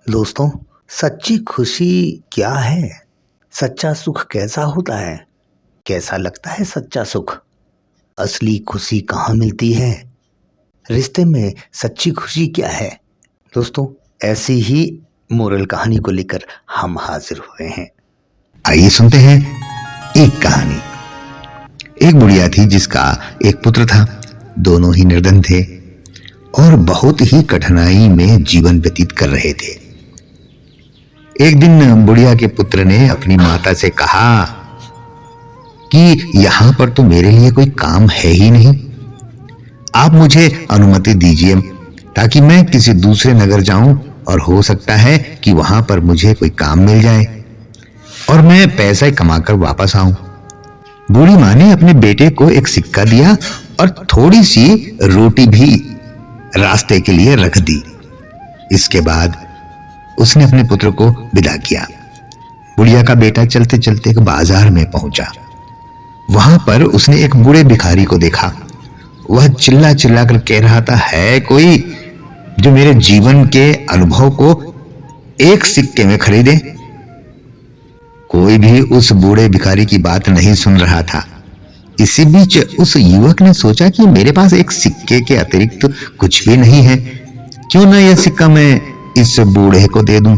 दोस्तों, सच्ची खुशी क्या है? सच्चा सुख कैसा होता है? कैसा लगता है सच्चा सुख? असली खुशी कहाँ मिलती है? रिश्ते में सच्ची खुशी क्या है? दोस्तों, ऐसी ही मोरल कहानी को लेकर हम हाजिर हुए हैं। आइए सुनते हैं एक कहानी। एक बुढ़िया थी जिसका एक पुत्र था। दोनों ही निर्धन थे और बहुत ही कठिनाई में जीवन व्यतीत कर रहे थे। एक दिन बुढ़िया के पुत्र ने अपनी माता से कहा कि यहां पर तो मेरे लिए कोई काम है ही नहीं, आप मुझे अनुमति दीजिए ताकि मैं किसी दूसरे नगर जाऊं और हो सकता है कि वहां पर मुझे कोई काम मिल जाए और मैं पैसा कमाकर वापस आऊं। बूढ़ी मां ने अपने बेटे को एक सिक्का दिया और थोड़ी सी रोटी भी रास्ते के लिए रख दी। इसके बाद उसने अपने पुत्र को विदा किया। बुढ़िया का बेटा चलते चलते एक बाजार में पहुंचा। वहां पर उसने एक बूढ़े भिखारी को देखा। वह चिल्ला चिल्ला कर कह रहा था, है कोई जो मेरे जीवन के अनुभव को एक सिक्के में खरीदे? कोई भी उस बूढ़े भिखारी की बात नहीं सुन रहा था। इसी बीच उस युवक ने सोचा कि मेरे पास एक सिक्के के अतिरिक्त कुछ भी नहीं है, क्यों ना यह सिक्का मैं इस बूढ़े को दे दूं।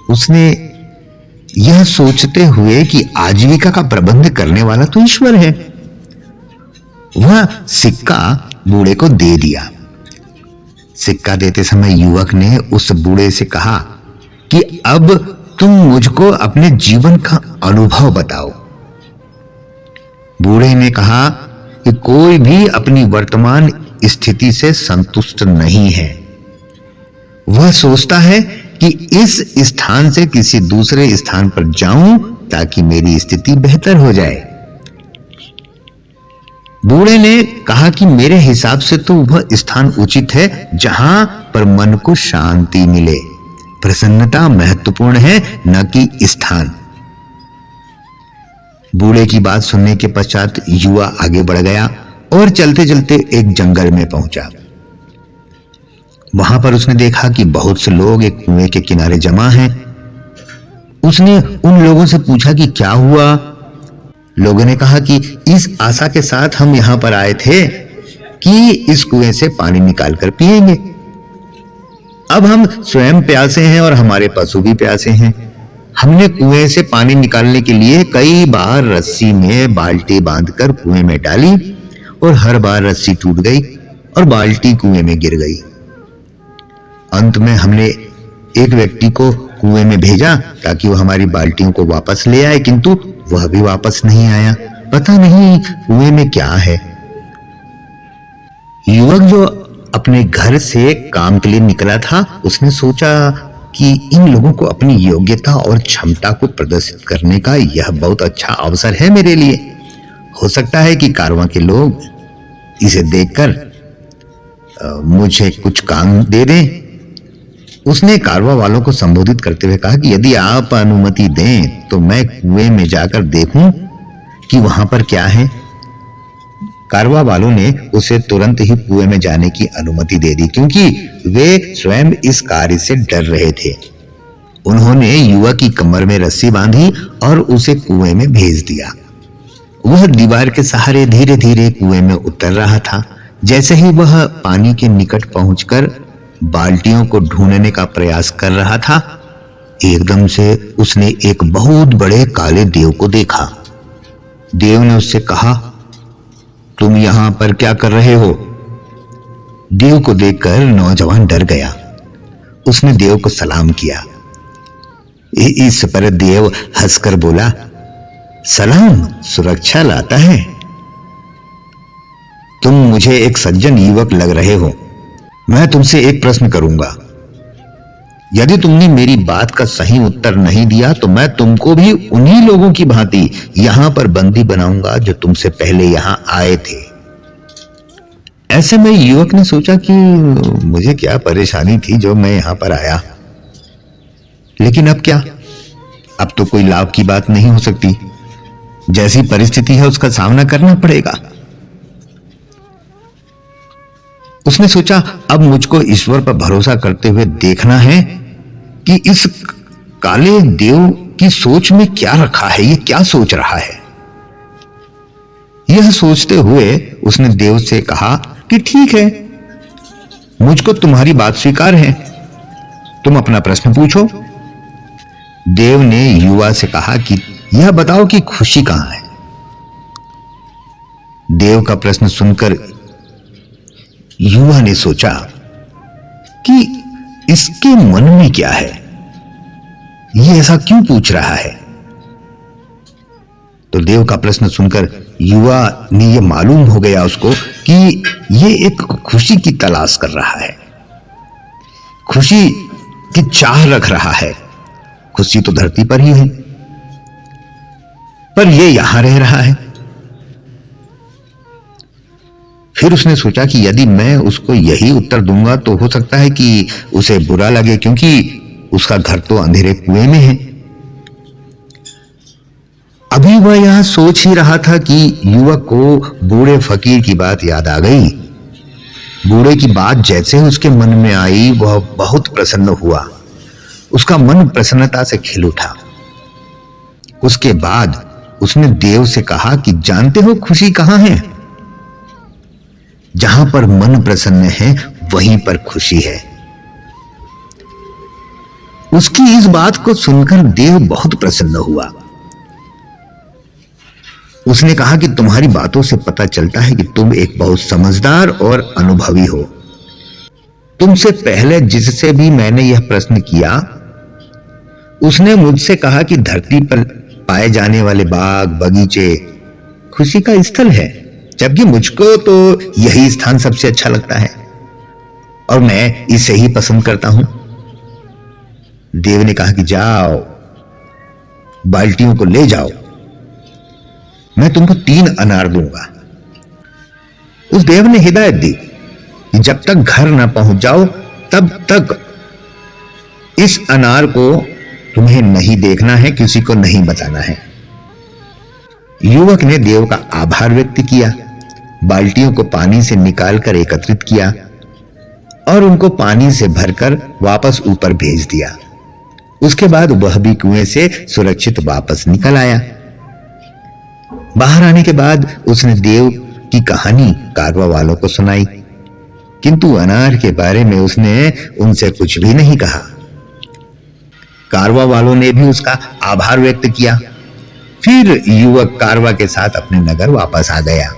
उसने यह सोचते हुए कि आजीविका का प्रबंध करने वाला तो ईश्वर है, वह सिक्का बूढ़े को दे दिया। सिक्का देते समय युवक ने उस बूढ़े से कहा कि अब तुम मुझको अपने जीवन का अनुभव बताओ। बूढ़े ने कहा कि कोई भी अपनी वर्तमान स्थिति से संतुष्ट नहीं है। वह सोचता है कि इस स्थान से किसी दूसरे स्थान पर जाऊं ताकि मेरी स्थिति बेहतर हो जाए। बूढ़े ने कहा कि मेरे हिसाब से तो वह स्थान उचित है जहां पर मन को शांति मिले। प्रसन्नता महत्वपूर्ण है, न कि स्थान। बूढ़े की बात सुनने के पश्चात युवा आगे बढ़ गया और चलते चलते एक जंगल में पहुंचा। वहां पर उसने देखा कि बहुत से लोग एक कुएं के किनारे जमा हैं। उसने उन लोगों से पूछा कि क्या हुआ। लोगों ने कहा कि इस आशा के साथ हम यहां पर आए थे कि इस कुएं से पानी निकालकर पिएंगे। अब हम स्वयं प्यासे हैं और हमारे पशु भी प्यासे हैं। हमने कुएं से पानी निकालने के लिए कई बार रस्सी में बाल्टी बांधकर कुएं में डाली और हर बार रस्सी टूट गई और बाल्टी कुएं में गिर गई। अंत में हमने एक व्यक्ति को कुएं में भेजा ताकि वह हमारी बाल्टियों को वापस ले आए, किंतु वह भी वापस नहीं आया। पता नहीं कुएं में क्या है। युवक जो अपने घर से काम के लिए निकला था, उसने सोचा कि इन लोगों को अपनी योग्यता और क्षमता को प्रदर्शित करने का यह बहुत अच्छा अवसर है मेरे लिए। हो सकता है कि कारवां के लोग इसे देखकर मुझे कुछ काम दे दें। उसने कारवां वालों को संबोधित करते हुए कहा कि यदि आप अनुमति दें तो मैं कुएं में जाकर देखूं कि वहां पर क्या है। कारवां वालों ने उसे तुरंत ही कुएं में जाने की अनुमति दे दी, क्योंकि वे स्वयं इस कार्य से डर रहे थे। उन्होंने युवक की कमर में रस्सी बांधी और उसे कुएं में भेज दिया। वह दीवार के सहारे धीरे धीरे कुएं में उतर रहा था। जैसे ही वह पानी के निकट पहुंचकर बाल्टियों को ढूंढने का प्रयास कर रहा था, एकदम से उसने एक बहुत बड़े काले देव को देखा। देव ने उससे कहा, तुम यहां पर क्या कर रहे हो? देव को देखकर नौजवान डर गया। उसने देव को सलाम किया। इस पर देव हंसकर बोला, सलाम सुरक्षा लाता है। तुम मुझे एक सज्जन युवक लग रहे हो। मैं तुमसे एक प्रश्न करूंगा। यदि तुमने मेरी बात का सही उत्तर नहीं दिया तो मैं तुमको भी उन्हीं लोगों की भांति यहां पर बंदी बनाऊंगा जो तुमसे पहले यहां आए थे। ऐसे में युवक ने सोचा कि मुझे क्या परेशानी थी जो मैं यहां पर आया, लेकिन अब क्या? अब तो कोई लाभ की बात नहीं हो सकती। जैसी परिस्थिति है उसका सामना करना पड़ेगा। उसने सोचा, अब मुझको ईश्वर पर भरोसा करते हुए देखना है कि कि इस काले देव की सोच में क्या रखा है, ये क्या सोच रहा है। यह सोचते हुए उसने देव से कहा कि ठीक है, मुझको तुम्हारी बात स्वीकार है, तुम अपना प्रश्न पूछो। देव ने युवा से कहा कि यह बताओ कि खुशी कहां है। देव का प्रश्न सुनकर युवा ने सोचा कि इसके मन में क्या है, ये ऐसा क्यों पूछ रहा है। तो देव का प्रश्न सुनकर युवा ने यह मालूम हो गया उसको कि ये एक खुशी की तलाश कर रहा है, खुशी की चाह रख रहा है। खुशी तो धरती पर ही है, पर ये यहां रह रहा है। फिर उसने सोचा कि यदि मैं उसको यही उत्तर दूंगा तो हो सकता है कि उसे बुरा लगे, क्योंकि उसका घर तो अंधेरे कुएं में है। अभी वह यहां सोच ही रहा था कि युवक को बूढ़े फकीर की बात याद आ गई। बूढ़े की बात जैसे उसके मन में आई, वह बहुत प्रसन्न हुआ। उसका मन प्रसन्नता से खिल उठा। उसके बाद उसने देव से कहा कि जानते हो खुशी कहां है? जहां पर मन प्रसन्न है वहीं पर खुशी है। उसकी इस बात को सुनकर देव बहुत प्रसन्न हुआ। उसने कहा कि तुम्हारी बातों से पता चलता है कि तुम एक बहुत समझदार और अनुभवी हो। तुमसे पहले जिससे भी मैंने यह प्रश्न किया, उसने मुझसे कहा कि धरती पर पाए जाने वाले बाग बगीचे खुशी का स्थल है, जबकि मुझको तो यही स्थान सबसे अच्छा लगता है और मैं इसे ही पसंद करता हूं। देव ने कहा कि जाओ, बाल्टियों को ले जाओ, मैं तुमको 3 अनार दूंगा। उस देव ने हिदायत दी कि जब तक घर ना पहुंच जाओ तब तक इस अनार को तुम्हें नहीं देखना है, किसी को नहीं बताना है। युवक ने देव का आभार व्यक्त किया, बाल्टियों को पानी से निकालकर एकत्रित किया और उनको पानी से भरकर वापस ऊपर भेज दिया। उसके बाद वह भी कुएं से सुरक्षित वापस निकल आया। बाहर आने के बाद उसने देव की कहानी कारवा वालों को सुनाई, किंतु अनार के बारे में उसने उनसे कुछ भी नहीं कहा। कारवा वालों ने भी उसका आभार व्यक्त किया। फिर युवक कारवा के साथ अपने नगर वापस आ गया।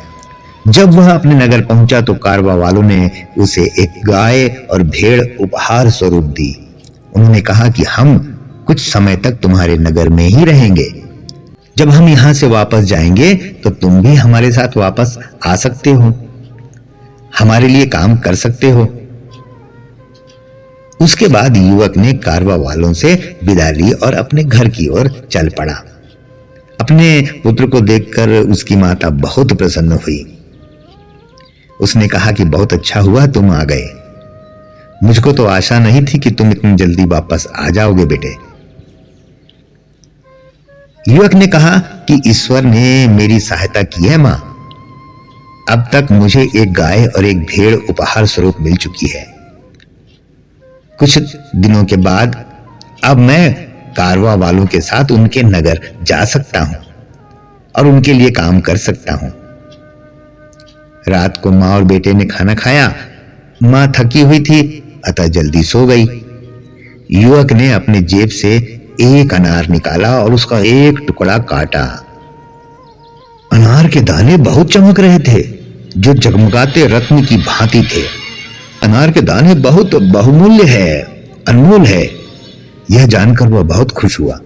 जब वह अपने नगर पहुंचा तो कारवा वालों ने उसे एक गाय और भेड़ उपहार स्वरूप दी। उन्होंने कहा कि हम कुछ समय तक तुम्हारे नगर में ही रहेंगे। जब हम यहां से वापस जाएंगे तो तुम भी हमारे साथ वापस आ सकते हो, हमारे लिए काम कर सकते हो। उसके बाद युवक ने कारवा वालों से विदा ली और अपने घर की ओर चल पड़ा। अपने पुत्र को देखकर उसकी माता बहुत प्रसन्न हुई। उसने कहा कि बहुत अच्छा हुआ तुम आ गए, मुझको तो आशा नहीं थी कि तुम इतनी जल्दी वापस आ जाओगे बेटे। युवक ने कहा कि ईश्वर ने मेरी सहायता की है मां। अब तक मुझे एक गाय और एक भेड़ उपहार स्वरूप मिल चुकी है। कुछ दिनों के बाद अब मैं कारवा वालों के साथ उनके नगर जा सकता हूं और उनके लिए काम कर सकता हूं। रात को मां और बेटे ने खाना खाया। मां थकी हुई थी अतः जल्दी सो गई। युवक ने अपने जेब से एक अनार निकाला और उसका एक टुकड़ा काटा। अनार के दाने बहुत चमक रहे थे, जो जगमगाते रत्न की भांति थे। अनार के दाने बहुत बहुमूल्य है, अनमोल है। यह जानकर वह बहुत खुश हुआ।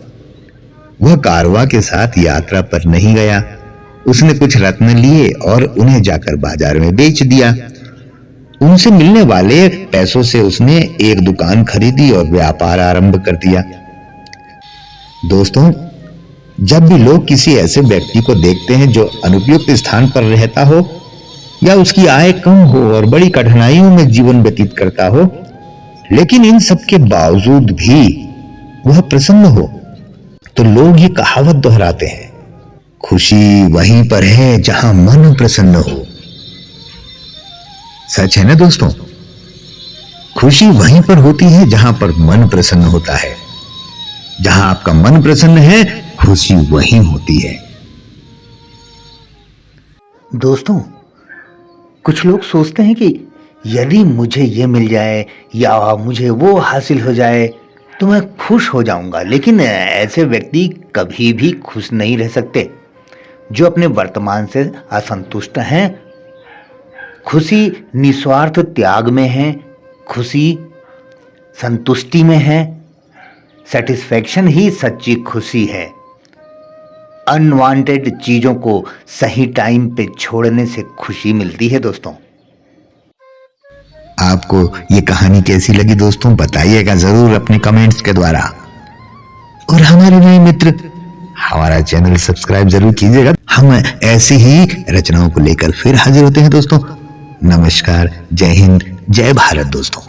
वह कारवा के साथ यात्रा पर नहीं गया। उसने कुछ रत्न लिए और उन्हें जाकर बाजार में बेच दिया। उनसे मिलने वाले पैसों से उसने एक दुकान खरीदी और व्यापार आरंभ कर दिया। दोस्तों, जब भी लोग किसी ऐसे व्यक्ति को देखते हैं जो अनुपयुक्त स्थान पर रहता हो या उसकी आय कम हो और बड़ी कठिनाइयों में जीवन व्यतीत करता हो, लेकिन इन सब के बावजूद भी वह प्रसन्न हो, तो लोग ये कहावत दोहराते हैं, खुशी वहीं पर है जहां मन प्रसन्न हो। सच है ना दोस्तों? खुशी वहीं पर होती है जहां पर मन प्रसन्न होता है। जहां आपका मन प्रसन्न है, खुशी वहीं होती है। दोस्तों, कुछ लोग सोचते हैं कि यदि मुझे ये मिल जाए या मुझे वो हासिल हो जाए तो मैं खुश हो जाऊंगा, लेकिन ऐसे व्यक्ति कभी भी खुश नहीं रह सकते। जो अपने वर्तमान से असंतुष्ट हैं, खुशी निस्वार्थ त्याग में है, खुशी संतुष्टि में है। सेटिस्फैक्शन ही सच्ची खुशी है। अनवांटेड चीजों को सही टाइम पे छोड़ने से खुशी मिलती है दोस्तों। आपको ये कहानी कैसी लगी दोस्तों, बताइएगा जरूर अपने कमेंट्स के द्वारा। और हमारे नए मित्र, हमारा चैनल सब्सक्राइब जरूर कीजिएगा। हम ऐसी ही रचनाओं को लेकर फिर हाजिर होते हैं दोस्तों। नमस्कार, जय हिंद, जय भारत दोस्तों।